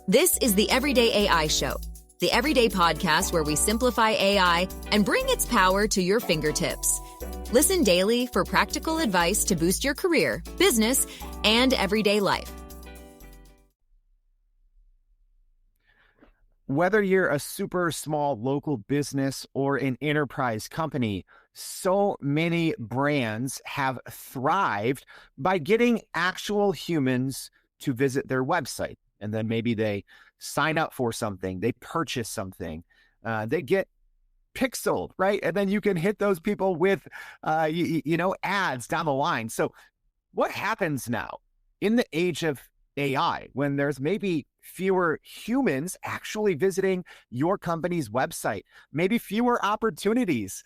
This is the Everyday AI Show, the everyday podcast where we simplify AI and bring its power to your fingertips. Listen daily for practical advice to boost your career, business, and everyday life. Whether you're a super small local business or an enterprise company, so many brands have thrived by getting actual humans to visit their website. And then maybe they sign up for something, they purchase something, they get pixeled, right? And then you can hit those people with, ads down the line. So what happens now in the age of AI when there's maybe fewer humans actually visiting your company's website, maybe fewer opportunities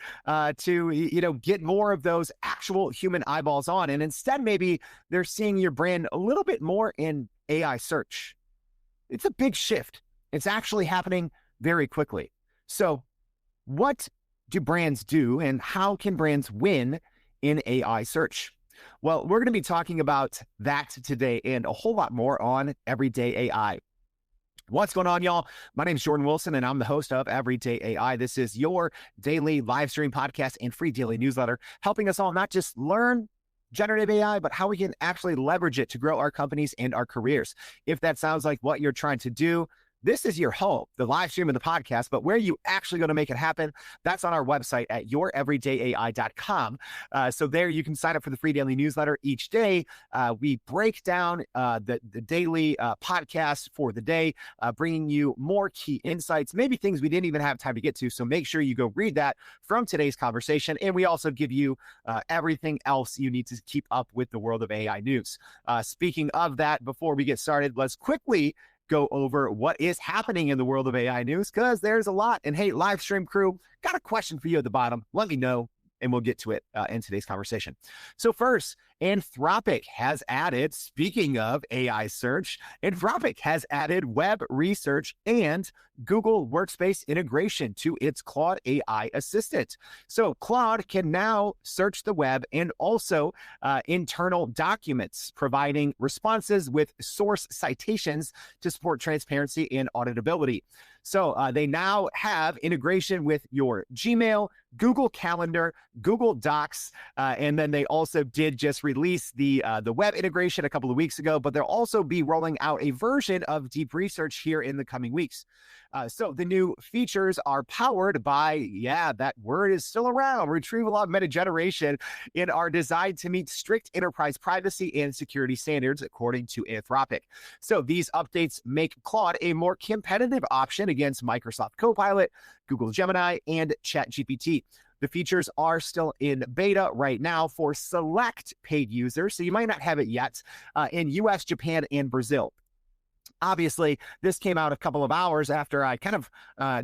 to get more of those actual human eyeballs on, and instead maybe they're seeing your brand a little bit more in AI search. It's a big shift. It's actually happening very quickly. So what do brands do, and how can brands win in AI search? Well, we're going to be talking about that today and a whole lot more on Everyday AI. What's going on, y'all? My name is Jordan Wilson, and I'm the host of Everyday AI. This is your daily live stream podcast and free daily newsletter, helping us all not just learn generative AI, but how we can actually leverage it to grow our companies and our careers. If that sounds like what you're trying to do, this is your home, the live stream of the podcast, but where you actually going to make it happen, that's on our website at youreverydayai.com. So there you can sign up for the free daily newsletter each day. We break down the daily podcast for the day, bringing you more key insights, maybe things we didn't even have time to get to. So make sure you go read that from today's conversation. And we also give you everything else you need to keep up with the world of AI news. Speaking of that, before we get started, let's quickly go over what is happening in the world of AI news, because there's a lot. And hey, live stream crew, got a question for you at the bottom. Let me know, and we'll get to it in today's conversation. So first, Anthropic has added, speaking of AI search, Anthropic has added web research and Google Workspace integration to its Claude AI assistant. So Claude can now search the web and also internal documents, providing responses with source citations to support transparency and auditability. So they now have integration with your Gmail, Google Calendar, Google Docs, and then they also did just release the web integration a couple of weeks ago, but they'll also be rolling out a version of deep research here in the coming weeks. So the new features are powered by, that word is still around, retrieval augmented generation, and are designed to meet strict enterprise privacy and security standards, according to Anthropic. So these updates make Claude a more competitive option against Microsoft Copilot, Google Gemini, and ChatGPT. The features are still in beta right now for select paid users, so you might not have it yet in US, Japan, and Brazil. Obviously, this came out a couple of hours after I kind of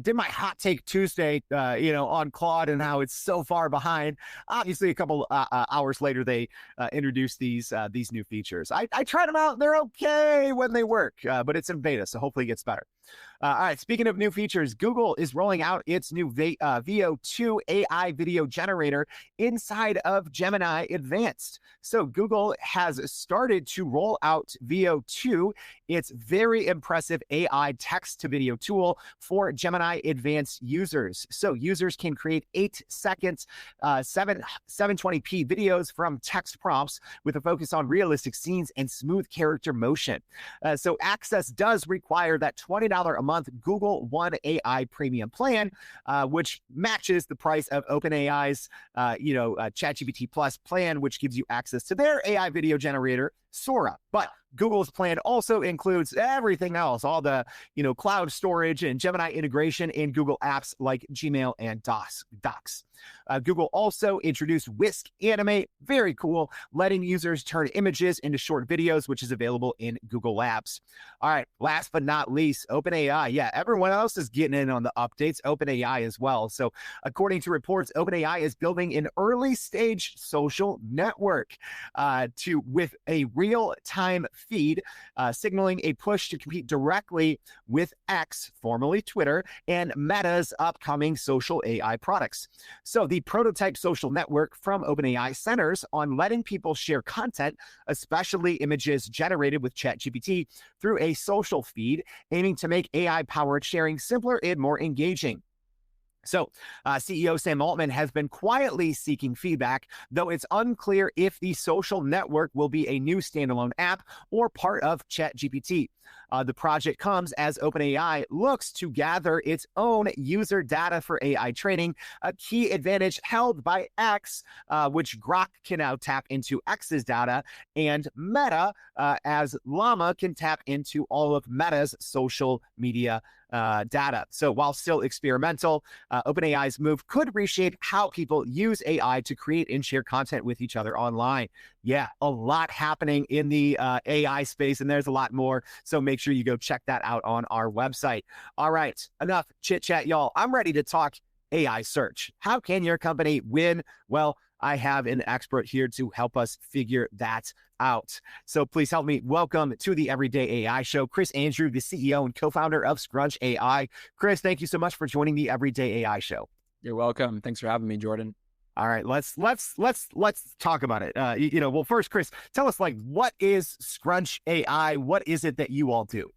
did my Hot Take Tuesday, on Claude and how it's so far behind. Obviously, a couple hours later, they introduced these new features. I tried them out. They're okay when they work, but it's in beta, so hopefully it gets better. All right, speaking of new features, Google is rolling out its new VO2 AI video generator inside of Gemini Advanced. So Google has started to roll out VO2, its very impressive AI text-to-video tool for Gemini Advanced users. So users can create 8-second 720p videos from text prompts with a focus on realistic scenes and smooth character motion. So access does require that $20 a month Google One AI premium plan, which matches the price of OpenAI's, ChatGPT Plus plan, which gives you access to their AI video generator, Sora. But Google's plan also includes everything else, all the, cloud storage and Gemini integration in Google apps like Gmail and Docs. Google also introduced Whisk Animate, very cool, letting users turn images into short videos, which is available in Google Labs. All right, last but not least, OpenAI. Yeah, everyone else is getting in on the updates, OpenAI as well. So according to reports, OpenAI is building an early stage social network with a real-time feed, signaling a push to compete directly with X, formerly Twitter, and Meta's upcoming social AI products. So the prototype social network from OpenAI centers on letting people share content, especially images generated with ChatGPT, through a social feed, aiming to make AI-powered sharing simpler and more engaging. So, CEO Sam Altman has been quietly seeking feedback, though it's unclear if the social network will be a new standalone app or part of ChatGPT. The project comes as OpenAI looks to gather its own user data for AI training, a key advantage held by X, which Grok can now tap into X's data, and Meta, as Llama can tap into all of Meta's social media data. So while still experimental, OpenAI's move could reshape how people use AI to create and share content with each other online. Yeah, a lot happening in the AI space, and there's a lot more. So make sure you go check that out on our website. All right, enough chit chat, y'all. I'm ready to talk AI search. How can your company win? Well, I have an expert here to help us figure that out. So please help me welcome to the Everyday AI Show, Chris Andrew, the CEO and co-founder of Scrunch AI. Chris, thank you so much for joining the Everyday AI Show. You're welcome. Thanks for having me, Jordan. All right, let's talk about it. Well, first, Chris, tell us what is Scrunch AI? What is it that you all do?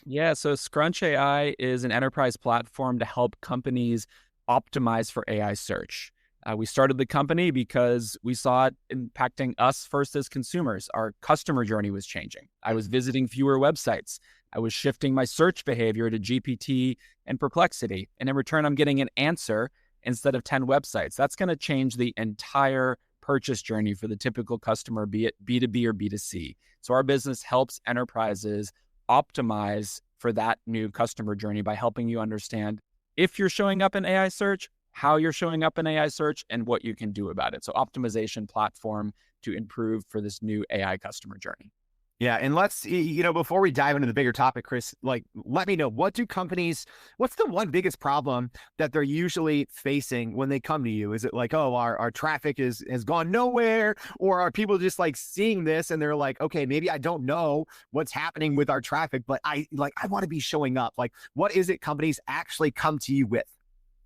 Yeah, so Scrunch AI is an enterprise platform to help companies optimize for AI search. We started the company because we saw it impacting us first as consumers. Our customer journey was changing. I was visiting fewer websites. I was shifting my search behavior to GPT and Perplexity. And in return, I'm getting an answer instead of 10 websites. That's going to change the entire purchase journey for the typical customer, be it B2B or B2C. So our business helps enterprises optimize for that new customer journey by helping you understand if you're showing up in AI search, how you're showing up in AI search, and what you can do about it. So optimization platform to improve for this new AI customer journey. Yeah. And let's, before we dive into the bigger topic, Chris, let me know, what's the one biggest problem that they're usually facing when they come to you? Is it our traffic has gone nowhere? Or are people just seeing this and they're like, okay, maybe I don't know what's happening with our traffic, but I want to be showing up. What is it companies actually come to you with?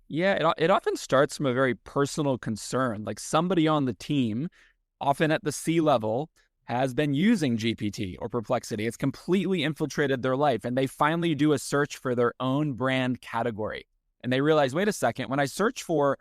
Yeah, it often starts from a very personal concern. Like somebody on the team, often at the C level, has been using GPT or Perplexity. It's completely infiltrated their life, and they finally do a search for their own brand category. And they realize, wait a second, when I search for,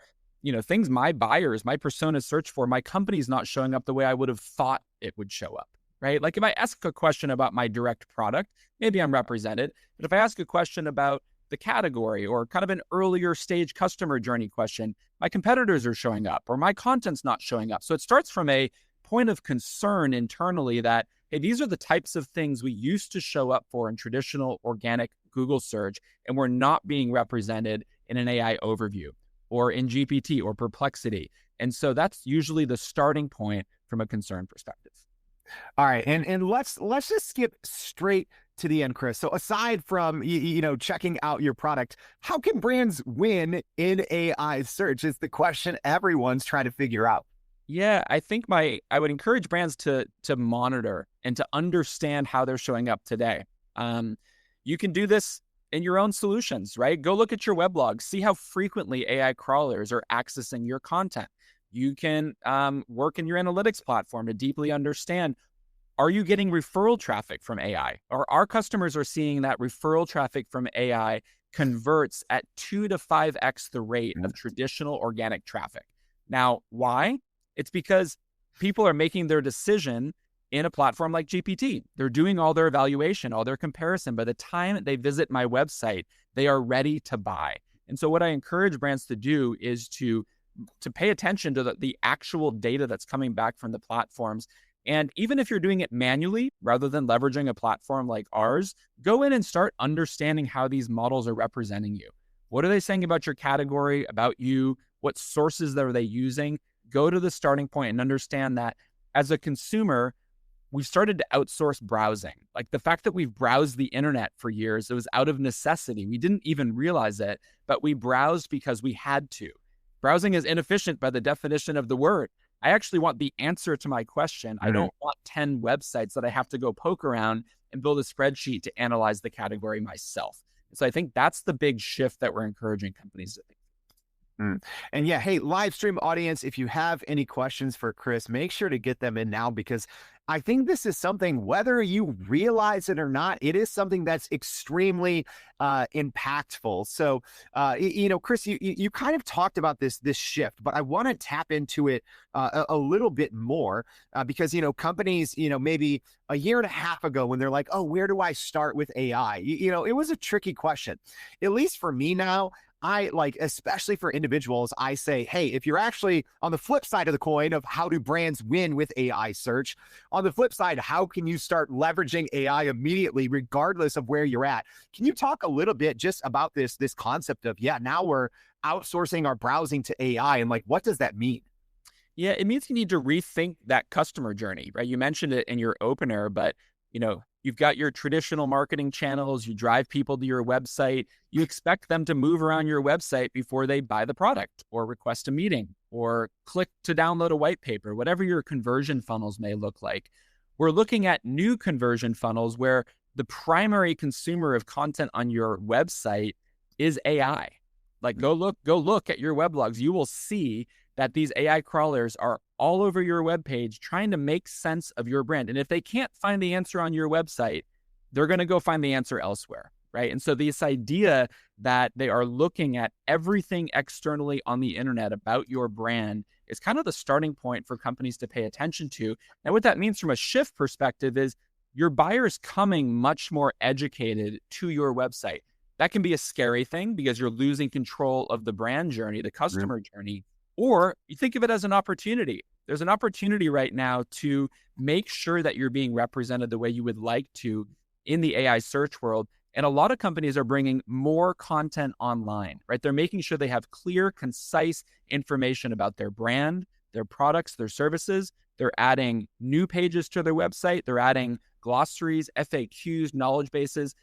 things my buyers, my personas search for, my company's not showing up the way I would have thought it would show up, right? Like if I ask a question about my direct product, maybe I'm represented. But if I ask a question about the category or kind of an earlier stage customer journey question, my competitors are showing up or my content's not showing up. So it starts from a point of concern internally that, hey, these are the types of things we used to show up for in traditional organic Google search, and we're not being represented in an AI overview or in GPT or Perplexity. And so that's usually the starting point from a concern perspective. All right. And let's just skip straight to the end, Chris. So aside from, checking out your product, how can brands win in AI search is the question everyone's trying to figure out. Yeah, I think I would encourage brands to monitor and to understand how they're showing up today. You can do this in your own solutions, right? Go look at your weblog, see how frequently AI crawlers are accessing your content. You can work in your analytics platform to deeply understand, are you getting referral traffic from AI? Or our customers are seeing that referral traffic from AI converts at 2 to 5x the rate of traditional organic traffic. Now, why? It's because people are making their decision in a platform like GPT. They're doing all their evaluation, all their comparison. By the time they visit my website, they are ready to buy. And so what I encourage brands to do is to pay attention to the actual data that's coming back from the platforms. And even if you're doing it manually, rather than leveraging a platform like ours, go in and start understanding how these models are representing you. What are they saying about your category, about you? What sources are they using? Go to the starting point and understand that as a consumer, we've started to outsource browsing. Like the fact that we've browsed the internet for years, it was out of necessity. We didn't even realize it, but we browsed because we had to. Browsing is inefficient by the definition of the word. I actually want the answer to my question. I don't want 10 websites that I have to go poke around and build a spreadsheet to analyze the category myself. So I think that's the big shift that we're encouraging companies to think. And yeah, hey, live stream audience, if you have any questions for Chris, make sure to get them in now, because I think this is something, whether you realize it or not, it is something that's extremely impactful. So, Chris, you kind of talked about this shift, but I want to tap into it a little bit more because, companies, maybe a year and a half ago when they're like, oh, where do I start with AI? It was a tricky question. At least for me now, especially for individuals, I say, hey, if you're actually on the flip side of the coin of how do brands win with AI search, on the flip side, how can you start leveraging AI immediately, regardless of where you're at? Can you talk a little bit just about this concept of, now we're outsourcing our browsing to AI, and what does that mean? Yeah, it means you need to rethink that customer journey, right? You mentioned it in your opener, but you've got your traditional marketing channels, you drive people to your website, you expect them to move around your website before they buy the product or request a meeting or click to download a white paper, whatever your conversion funnels may look like. We're looking at new conversion funnels where the primary consumer of content on your website is AI. Go look at your weblogs. You will see that these AI crawlers are all over your webpage trying to make sense of your brand. And if they can't find the answer on your website, they're going to go find the answer elsewhere, right? And so this idea that they are looking at everything externally on the internet about your brand is kind of the starting point for companies to pay attention to. And what that means from a shift perspective is your buyer's coming much more educated to your website. That can be a scary thing because you're losing control of the brand journey, the customer journey. Or you think of it as an opportunity. There's an opportunity right now to make sure that you're being represented the way you would like to in the AI search world. And a lot of companies are bringing more content online, right? They're making sure they have clear, concise information about their brand, their products, their services. They're adding new pages to their website. They're adding glossaries, FAQs, knowledge bases.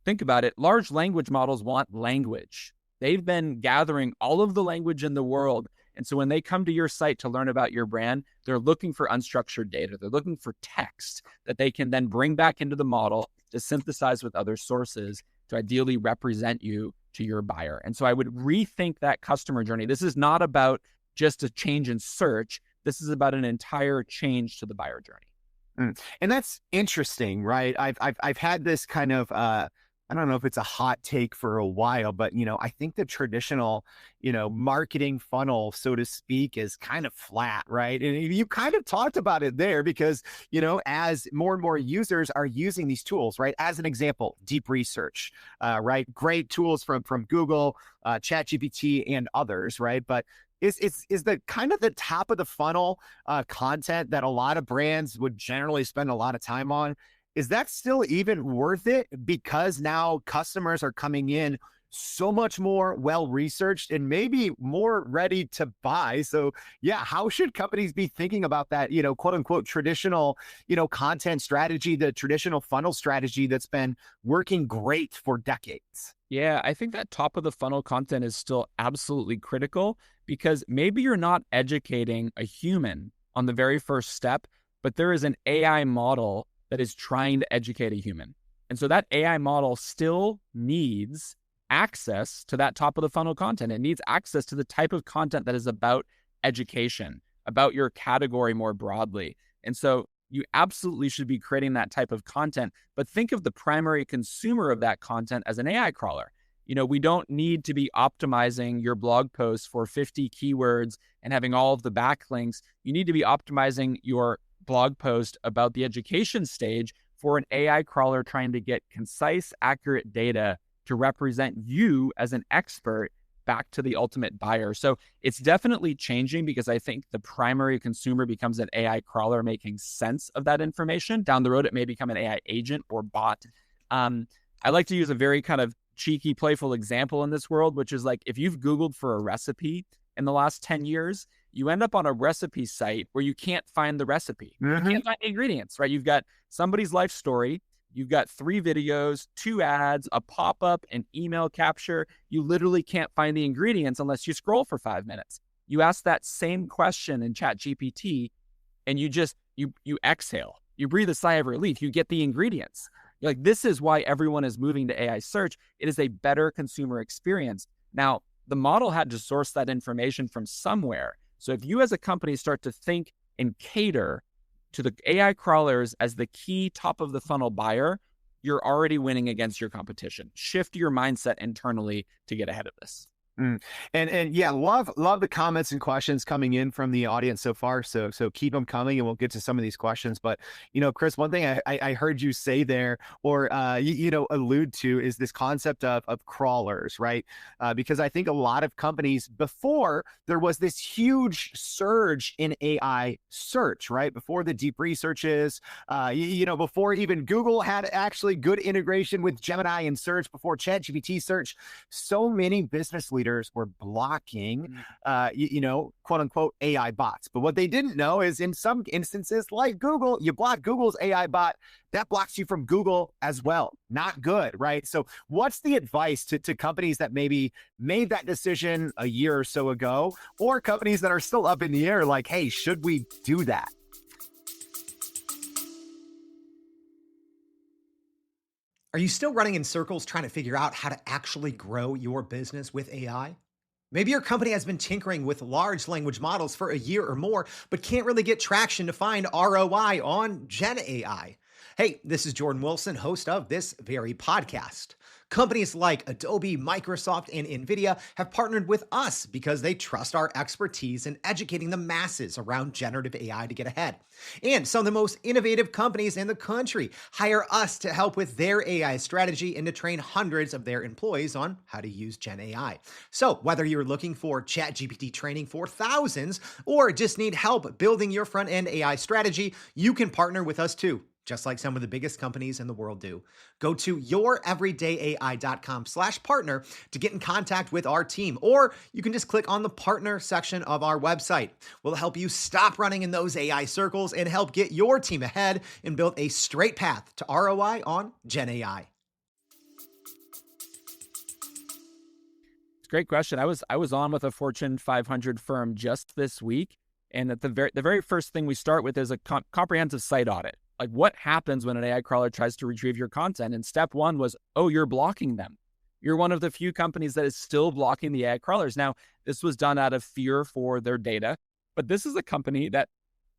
Think about it. Large language models want language. They've been gathering all of the language in the world. And so when they come to your site to learn about your brand, they're looking for unstructured data. They're looking for text that they can then bring back into the model to synthesize with other sources to ideally represent you to your buyer. And so I would rethink that customer journey. This is not about just a change in search. This is about an entire change to the buyer journey. And that's interesting, right? I've had this kind of I don't know if it's a hot take for a while, but, I think the traditional, marketing funnel, so to speak, is kind of flat, right? And you kind of talked about it there because, as more and more users are using these tools, right? As an example, deep research, right? Great tools from Google, ChatGPT and others, right? But is the kind of the top of the funnel content that a lot of brands would generally spend a lot of time on, is that still even worth it? Because now customers are coming in so much more well-researched and maybe more ready to buy. So how should companies be thinking about that, quote unquote, traditional, content strategy, the traditional funnel strategy that's been working great for decades? Yeah, I think that top of the funnel content is still absolutely critical because maybe you're not educating a human on the very first step, but there is an AI model that is trying to educate a human. And so that AI model still needs access to that top of the funnel content. It needs access to the type of content that is about education, about your category more broadly. And so you absolutely should be creating that type of content, but think of the primary consumer of that content as an AI crawler. We don't need to be optimizing your blog posts for 50 keywords and having all of the backlinks. You need to be optimizing your blog post about the education stage for an AI crawler trying to get concise, accurate data to represent you as an expert back to the ultimate buyer. So it's definitely changing because I think the primary consumer becomes an AI crawler making sense of that information. Down the road, it may become an AI agent or bot. I like to use a very kind of cheeky, playful example in this world, which is if you've Googled for a recipe in the last 10 years, you end up on a recipe site where you can't find the recipe. You can't find the ingredients, right? You've got somebody's life story. You've got 3 videos, 2 ads, a pop-up, an email capture. You literally can't find the ingredients unless you scroll for 5 minutes. You ask that same question in ChatGPT, and you exhale, you breathe a sigh of relief, you get the ingredients. You're like, this is why everyone is moving to AI search. It is a better consumer experience. Now, the model had to source that information from somewhere. So if you as a company start to think and cater to the AI crawlers as the key top of the funnel buyer, you're already winning against your competition. Shift your mindset internally to get ahead of this. And yeah, love the comments and questions coming in from the audience so far. So keep them coming, and we'll get to some of these questions. But Chris, one thing I heard you say there, or allude to, is this concept of crawlers, right? Because I think a lot of companies, before there was this huge surge in AI search, right? Before the deep researches, before even Google had actually good integration with Gemini and search, before ChatGPT search, so many business leaders were blocking, quote unquote AI bots. But what they didn't know is, in some instances, like Google, you block Google's AI bot, that blocks you from Google as well. Not good, right? So what's the advice to companies that maybe made that decision a year or so ago, or companies that are still up in the air, like, hey, should we do that? Are you still running in circles trying to figure out how to actually grow your business with AI? Maybe your company has been tinkering with large language models for a year or more, but can't really get traction to find ROI on Gen AI. Hey, this is Jordan Wilson, host of this very podcast. Companies like Adobe, Microsoft, and NVIDIA have partnered with us because they trust our expertise in educating the masses around generative AI to get ahead. And some of the most innovative companies in the country hire us to help with their AI strategy and to train hundreds of their employees on how to use Gen AI. So whether you're looking for ChatGPT training for thousands or just need help building your front-end AI strategy, you can partner with us too, just like some of the biggest companies in the world do. Go to youreverydayai.com/partner to get in contact with our team, or you can just click on the partner section of our website. We'll help you stop running in those AI circles and help get your team ahead and build a straight path to ROI on Gen AI. It's a great question. I was on with a Fortune 500 firm just this week, and at the very first thing we start with is a comprehensive site audit. Like, what happens when an AI crawler tries to retrieve your content? And step one was, oh, you're blocking them. You're one of the few companies that is still blocking the AI crawlers. Now, this was done out of fear for their data, but this is a company that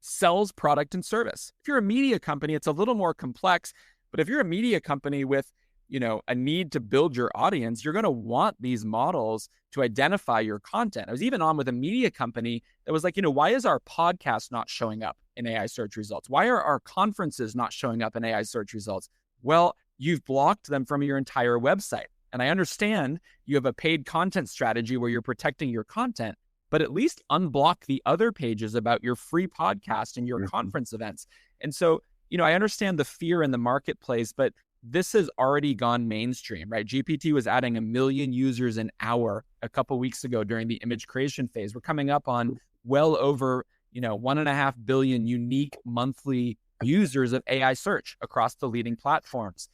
sells product and service. If you're a media company, it's a little more complex, but if you're a media company with, a need to build your audience, you're going to want these models to identify your content. I was even on with a media company that was like, why is our podcast not showing up in AI search results? Why are our conferences not showing up in AI search results? Well, you've blocked them from your entire website. And I understand you have a paid content strategy where you're protecting your content, but at least unblock the other pages about your free podcast and your conference events. And so, I understand the fear in the marketplace, but this has already gone mainstream, right? GPT was adding 1 million users an hour a couple weeks ago during the image creation phase. We're coming up on well over, 1.5 billion unique monthly users of AI search across the leading platforms.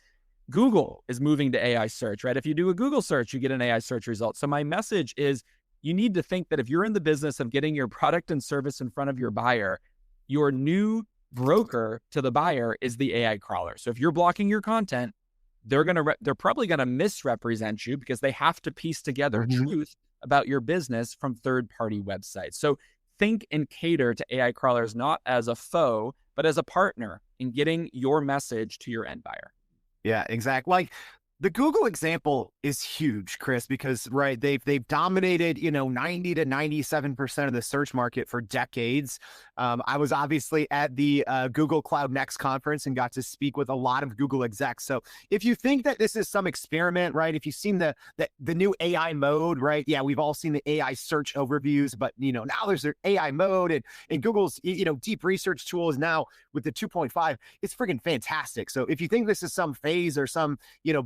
Google is moving to AI search, right? If you do a Google search, you get an AI search result. So my message is, you need to think that if you're in the business of getting your product and service in front of your buyer, your new broker to the buyer is the AI crawler. So if you're blocking your content, they're probably gonna misrepresent you because they have to piece together truth about your business from third-party websites. So think and cater to AI crawlers not as a foe, but as a partner in getting your message to your end buyer. Yeah, exactly. Like, the Google example is huge, Chris, because they've dominated 90 to 97% of the search market for decades. I was obviously at the Google Cloud Next conference and got to speak with a lot of Google execs. So if you think that this is some experiment, right? If you've seen the new AI mode, right? Yeah, we've all seen the AI search overviews, but now there's their AI mode, and Google's deep research tool is now with the 2.5. It's freaking fantastic. So if you think this is some phase or some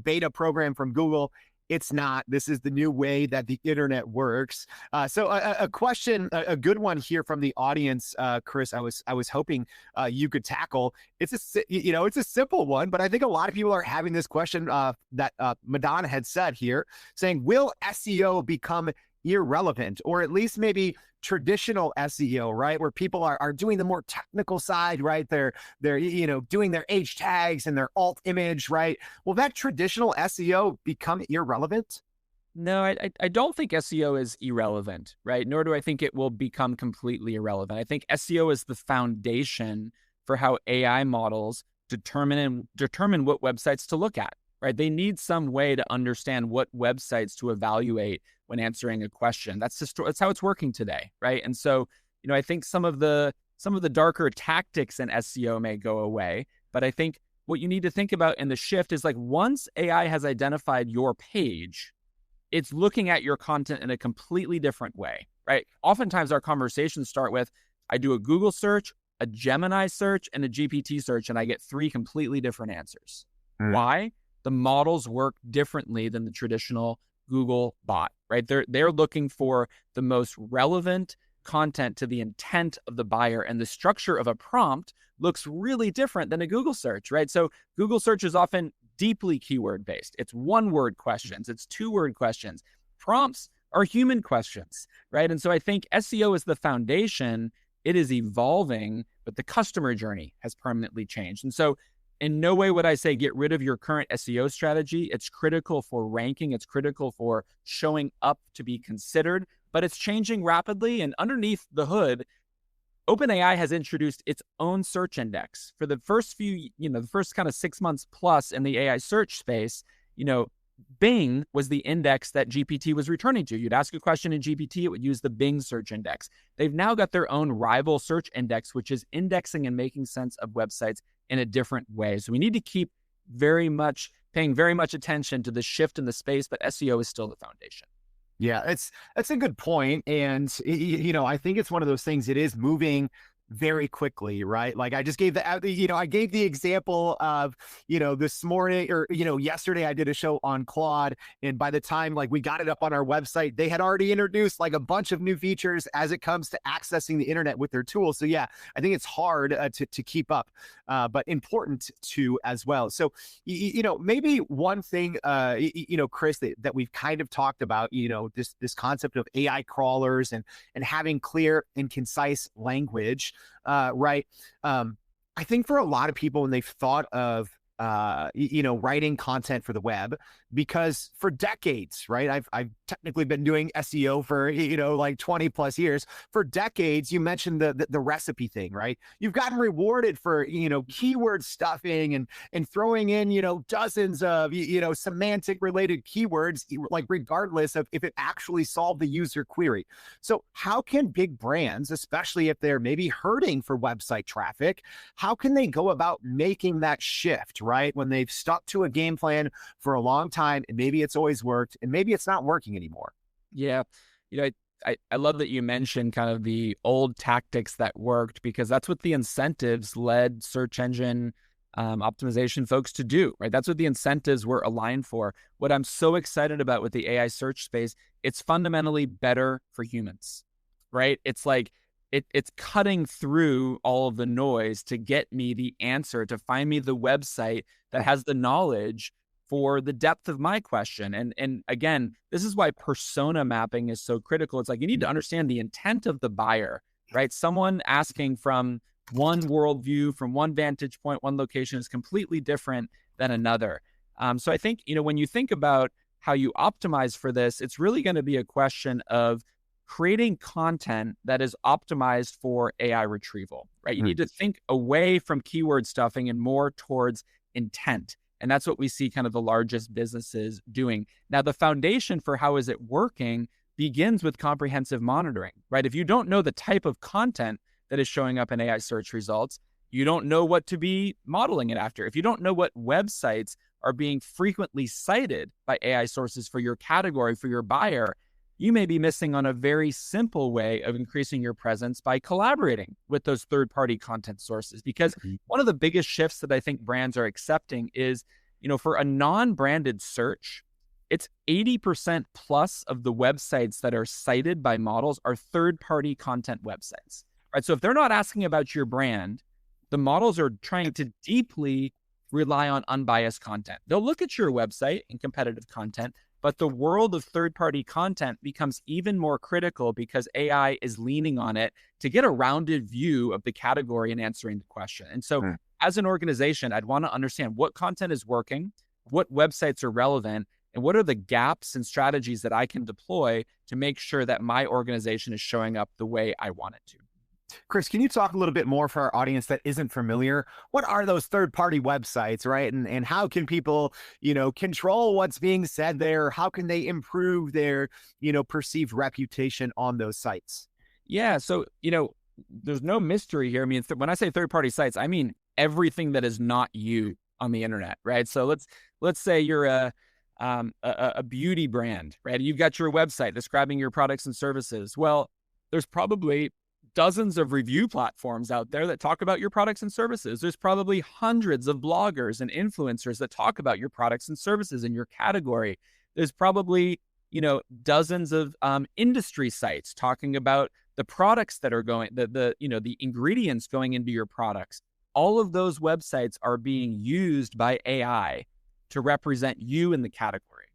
beta program from Google, it's not. This is the new way that the internet works. So a question, a good one here from the audience, Chris, I was hoping you could tackle. It's a simple one, but I think a lot of people are having this question that Madonna had said here, saying, will SEO become irrelevant, or at least maybe traditional SEO, right? Where people are doing the more technical side, right? They're doing their H tags and their alt image, right? Will that traditional SEO become irrelevant? No, I don't think SEO is irrelevant, right? Nor do I think it will become completely irrelevant. I think SEO is the foundation for how AI models determine what websites to look at, right? They need some way to understand what websites to evaluate when answering a question. That's how it's working today, right? And so, I think some of the darker tactics in SEO may go away, but I think what you need to think about in the shift is like once AI has identified your page, it's looking at your content in a completely different way, right? Oftentimes our conversations start with, I do a Google search, a Gemini search, and a GPT search, and I get 3 completely different answers. Why? The models work differently than the traditional Google bot, right? They're looking for the most relevant content to the intent of the buyer, and the structure of a prompt looks really different than a Google search, right? So Google search is often deeply keyword based. It's 1-word questions. It's 2-word questions. Prompts are human questions, right? And so I think SEO is the foundation. It is evolving, but the customer journey has permanently changed. And so in no way would I say get rid of your current SEO strategy. It's critical for ranking. It's critical for showing up to be considered, but it's changing rapidly. And underneath the hood, OpenAI has introduced its own search index. For the first the first kind of 6 months plus in the AI search space, Bing was the index that GPT was returning to. You'd ask a question in GPT, it would use the Bing search index. They've now got their own rival search index, which is indexing and making sense of websites in a different way. So we need to keep paying very much attention to the shift in the space, but SEO is still the foundation. Yeah, that's a good point. And, I think it's one of those things, it is moving very quickly, right? Like I just gave I gave the example of, this morning or, yesterday I did a show on Claude. And by the time like we got it up on our website, they had already introduced like a bunch of new features as it comes to accessing the internet with their tools. So yeah, I think it's hard to keep up, but important to as well. So, maybe one thing, Chris, that we've kind of talked about, this concept of AI crawlers and having clear and concise language. Right. I think for a lot of people, when they've thought of, writing content for the web, because for decades, right, I've technically been doing SEO for, like 20 plus years. For decades, you mentioned the recipe thing, right? You've gotten rewarded for, keyword stuffing and throwing in, dozens of, semantic related keywords, like regardless of if it actually solved the user query. So how can big brands, especially if they're maybe hurting for website traffic, how can they go about making that shift, right? When they've stuck to a game plan for a long time, and maybe it's always worked, and maybe it's not working anymore. Yeah. I love that you mentioned kind of the old tactics that worked, because that's what the incentives led search engine optimization folks to do, right? That's what the incentives were aligned for. What I'm so excited about with the AI search space, it's fundamentally better for humans, right? It's like, it's cutting through all of the noise to get me the answer, to find me the website that has the knowledge for the depth of my question. And again, this is why persona mapping is so critical. It's like you need to understand the intent of the buyer, right? Someone asking from one worldview, from one vantage point, one location is completely different than another. So I think, when you think about how you optimize for this, it's really going to be a question of creating content that is optimized for AI retrieval, right? You need to think away from keyword stuffing and more towards intent. And that's what we see kind of the largest businesses doing. Now, the foundation for how is it working begins with comprehensive monitoring, right? If you don't know the type of content that is showing up in AI search results, you don't know what to be modeling it after. If you don't know what websites are being frequently cited by AI sources for your category, for your buyer, you may be missing on a very simple way of increasing your presence by collaborating with those third-party content sources. Because one of the biggest shifts that I think brands are accepting is, for a non-branded search, it's 80% plus of the websites that are cited by models are third-party content websites, right? So if they're not asking about your brand, the models are trying to deeply rely on unbiased content. They'll look at your website and competitive content, But the world of third-party content becomes even more critical because AI is leaning on it to get a rounded view of the category and answering the question. And so as an organization, I'd want to understand what content is working, what websites are relevant, and what are the gaps and strategies that I can deploy to make sure that my organization is showing up the way I want it to. Chris, can you talk a little bit more for our audience that isn't familiar? What are those third-party websites, right? And how can people, control what's being said there? How can they improve their, perceived reputation on those sites? Yeah. So, there's no mystery here. I mean, when I say third-party sites, I mean everything that is not you on the internet, right? So let's say you're a beauty brand, right? You've got your website describing your products and services. Well, there's probably dozens of review platforms out there that talk about your products and services. There's probably hundreds of bloggers and influencers that talk about your products and services in your category. There's probably, dozens of industry sites talking about the products that are going, the ingredients going into your products. All of those websites are being used by AI to represent you in the category.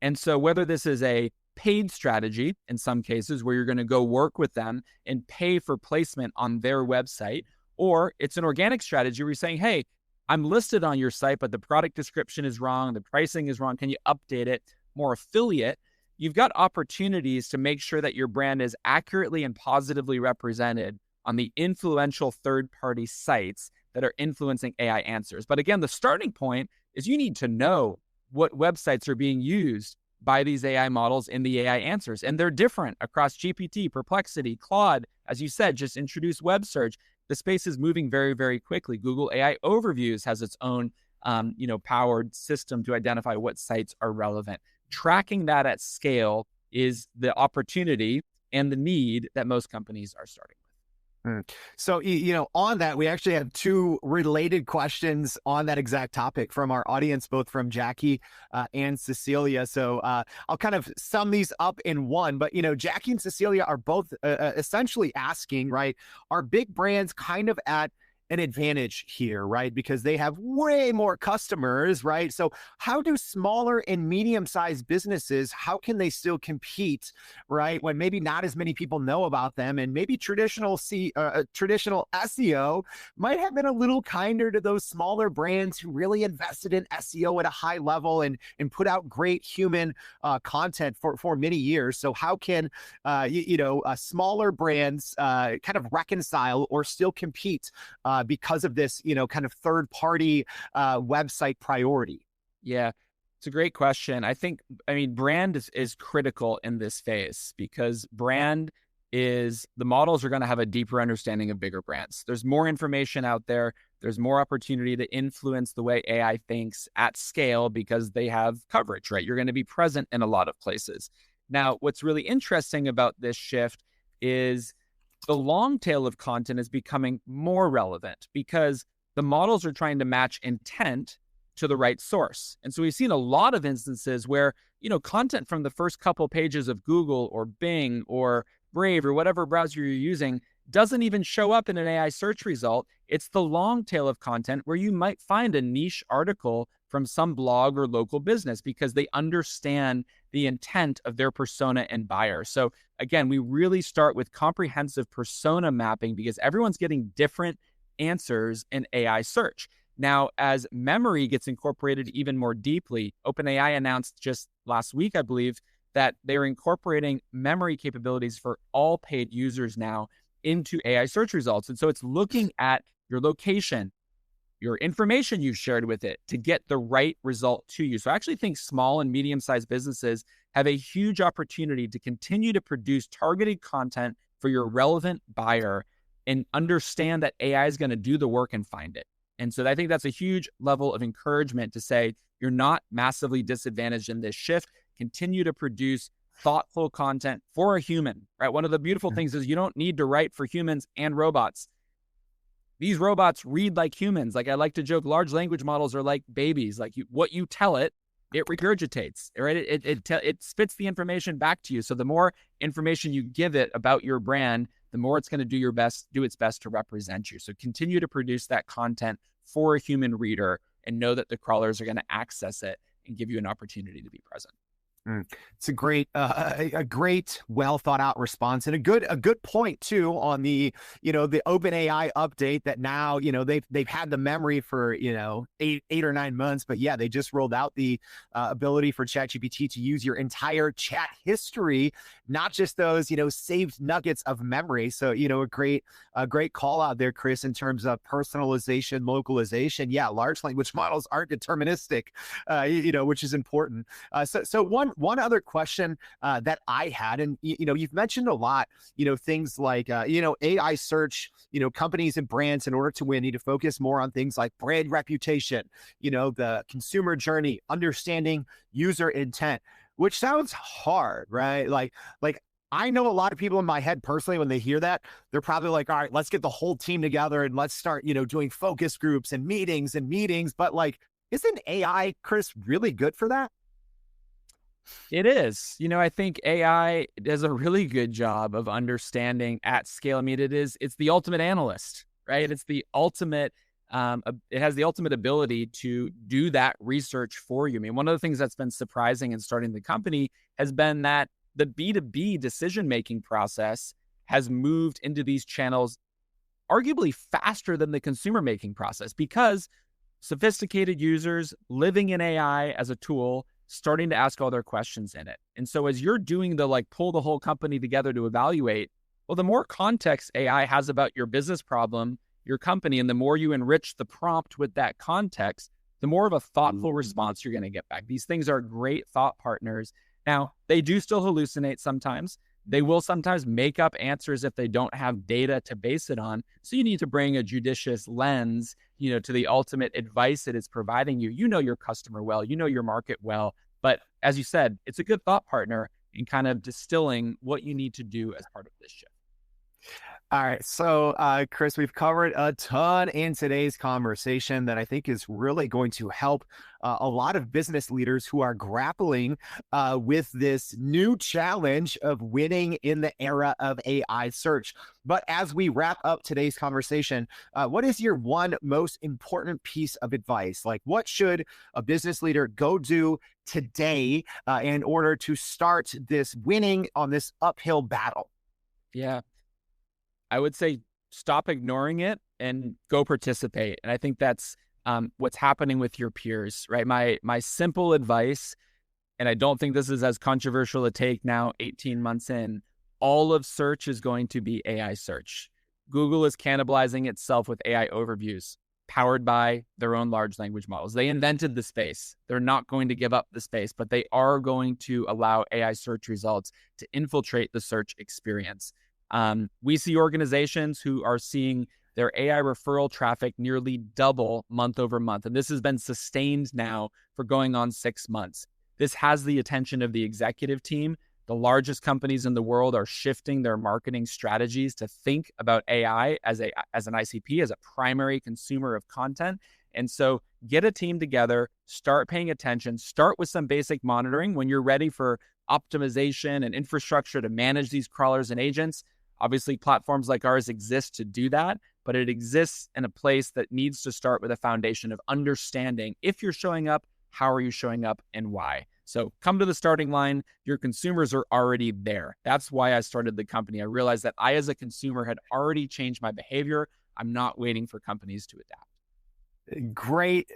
And so whether this is a paid strategy in some cases where you're going to go work with them and pay for placement on their website, or it's an organic strategy where you're saying, hey, I'm listed on your site, but the product description is wrong, the pricing is wrong, can you update it? More affiliate, you've got opportunities to make sure that your brand is accurately and positively represented on the influential third-party sites that are influencing AI answers. But again, the starting point is you need to know what websites are being used by these AI models in the AI answers. And they're different across GPT, Perplexity, Claude. As you said, just introduce web search. The space is moving very, very quickly. Google AI Overviews has its own, powered system to identify what sites are relevant. Tracking that at scale is the opportunity and the need that most companies are starting. So, on that, we actually have two related questions on that exact topic from our audience, both from Jackie and Cecilia. So I'll kind of sum these up in one, but, Jackie and Cecilia are both essentially asking, right, are big brands kind of at an advantage here, right? Because they have way more customers, right? So how do smaller and medium-sized businesses, how can they still compete, right? When maybe not as many people know about them, and maybe traditional SEO might have been a little kinder to those smaller brands who really invested in SEO at a high level and put out great human content for many years. So how can, smaller brands kind of reconcile or still compete because of this, kind of third-party website priority? Yeah, it's a great question. Brand is critical in this phase because the models are going to have a deeper understanding of bigger brands. There's more information out there. There's more opportunity to influence the way AI thinks at scale because they have coverage, right? You're going to be present in a lot of places. Now, what's really interesting about this shift is the long tail of content is becoming more relevant because the models are trying to match intent to the right source. And so we've seen a lot of instances where, content from the first couple pages of Google or Bing or Brave or whatever browser you're using doesn't even show up in an AI search result. It's the long tail of content where you might find a niche article from some blog or local business because they understand the intent of their persona and buyer. So again, we really start with comprehensive persona mapping because everyone's getting different answers in AI search. Now, as memory gets incorporated even more deeply, OpenAI announced just last week, I believe, that they're incorporating memory capabilities for all paid users now into AI search results. And so it's looking at your location, your information you've shared with it to get the right result to you. So I actually think small and medium-sized businesses have a huge opportunity to continue to produce targeted content for your relevant buyer and understand that AI is going to do the work and find it. And so I think that's a huge level of encouragement to say you're not massively disadvantaged in this shift. Continue to produce thoughtful content for a human, right? One of the beautiful things is you don't need to write for humans and robots. These robots read like humans. Like I like to joke, large language models are like babies. Like what you tell it, it regurgitates, right? It spits the information back to you. So the more information you give it about your brand, the more it's going to do its best to represent you. So continue to produce that content for a human reader and know that the crawlers are going to access it and give you an opportunity to be present. It's a great, well thought out response, and a good point too on the the OpenAI update that now they've had the memory for 8 or 9 months, but yeah, they just rolled out the ability for ChatGPT to use your entire chat history, not just those saved nuggets of memory. So a great call out there, Chris, in terms of personalization, localization. Yeah, large language models aren't deterministic, which is important. So one other question that I had, and you've mentioned a lot, things like AI search, companies and brands in order to win need to focus more on things like brand reputation, the consumer journey, understanding user intent, which sounds hard, right? Like I know a lot of people in my head personally, when they hear that, they're probably like, all right, let's get the whole team together and let's start, doing focus groups and meetings. But like, isn't AI, Chris, really good for that? It is. I think AI does a really good job of understanding at scale. I mean, it's the ultimate analyst, right? It's the ultimate, it has the ultimate ability to do that research for you. I mean, one of the things that's been surprising in starting the company has been that the B2B decision-making process has moved into these channels arguably faster than the consumer-making process, because sophisticated users living in AI as a tool, starting to ask all their questions in it. And so as you're doing the pull the whole company together to evaluate, well, the more context AI has about your business problem, your company, and the more you enrich the prompt with that context, the more of a thoughtful response you're going to get back. These things are great thought partners. Now, they do still hallucinate sometimes. They will sometimes make up answers if they don't have data to base it on. So you need to bring a judicious lens, to the ultimate advice it is providing you. You know your customer well, you know your market well. But as you said, it's a good thought partner in kind of distilling what you need to do as part of this shift. All right. So, Chris, we've covered a ton in today's conversation that I think is really going to help a lot of business leaders who are grappling with this new challenge of winning in the era of AI search. But as we wrap up today's conversation, what is your one most important piece of advice? Like, what should a business leader go do today in order to start this winning on this uphill battle? Yeah. I would say stop ignoring it and go participate. And I think that's what's happening with your peers, right? My simple advice, and I don't think this is as controversial a take now, 18 months in, all of search is going to be AI search. Google is cannibalizing itself with AI overviews powered by their own large language models. They invented the space. They're not going to give up the space, but they are going to allow AI search results to infiltrate the search experience. We see organizations who are seeing their AI referral traffic nearly double month over month. And this has been sustained now for going on 6 months. This has the attention of the executive team. The largest companies in the world are shifting their marketing strategies to think about AI as an ICP, as a primary consumer of content. And so get a team together, start paying attention, start with some basic monitoring when you're ready for optimization and infrastructure to manage these crawlers and agents. Obviously, platforms like ours exist to do that, but it exists in a place that needs to start with a foundation of understanding if you're showing up, how are you showing up, and why. So come to the starting line. Your consumers are already there. That's why I started the company. I realized that I, as a consumer, had already changed my behavior. I'm not waiting for companies to adapt. Great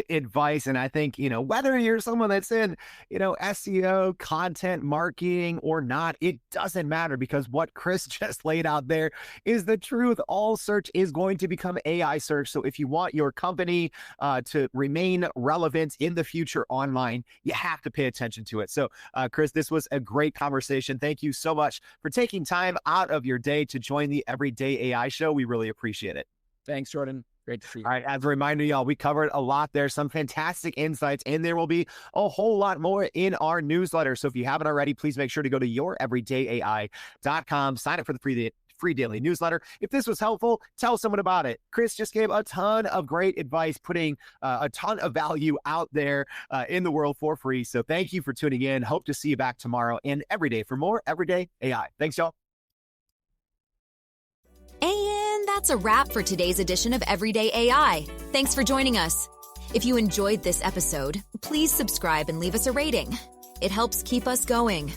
advice. And I think, whether you're someone that's in, SEO, content marketing or not, it doesn't matter, because what Chris just laid out there is the truth. All search is going to become AI search. So if you want your company to remain relevant in the future online, you have to pay attention to it. So, Chris, this was a great conversation. Thank you so much for taking time out of your day to join the Everyday AI Show. We really appreciate it. Thanks, Jordan. Great to see you. All right. As a reminder, y'all, we covered a lot there, some fantastic insights, and there will be a whole lot more in our newsletter. So if you haven't already, please make sure to go to youreverydayai.com, sign up for the free daily newsletter. If this was helpful, tell someone about it. Chris just gave a ton of great advice, putting a ton of value out there in the world for free. So thank you for tuning in. Hope to see you back tomorrow and every day for more Everyday AI. Thanks, y'all. And that's a wrap for today's edition of Everyday AI. Thanks for joining us. If you enjoyed this episode, please subscribe and leave us a rating. It helps keep us going.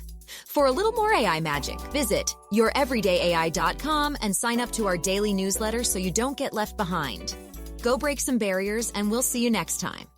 For a little more AI magic, visit youreverydayai.com and sign up to our daily newsletter so you don't get left behind. Go break some barriers, and we'll see you next time.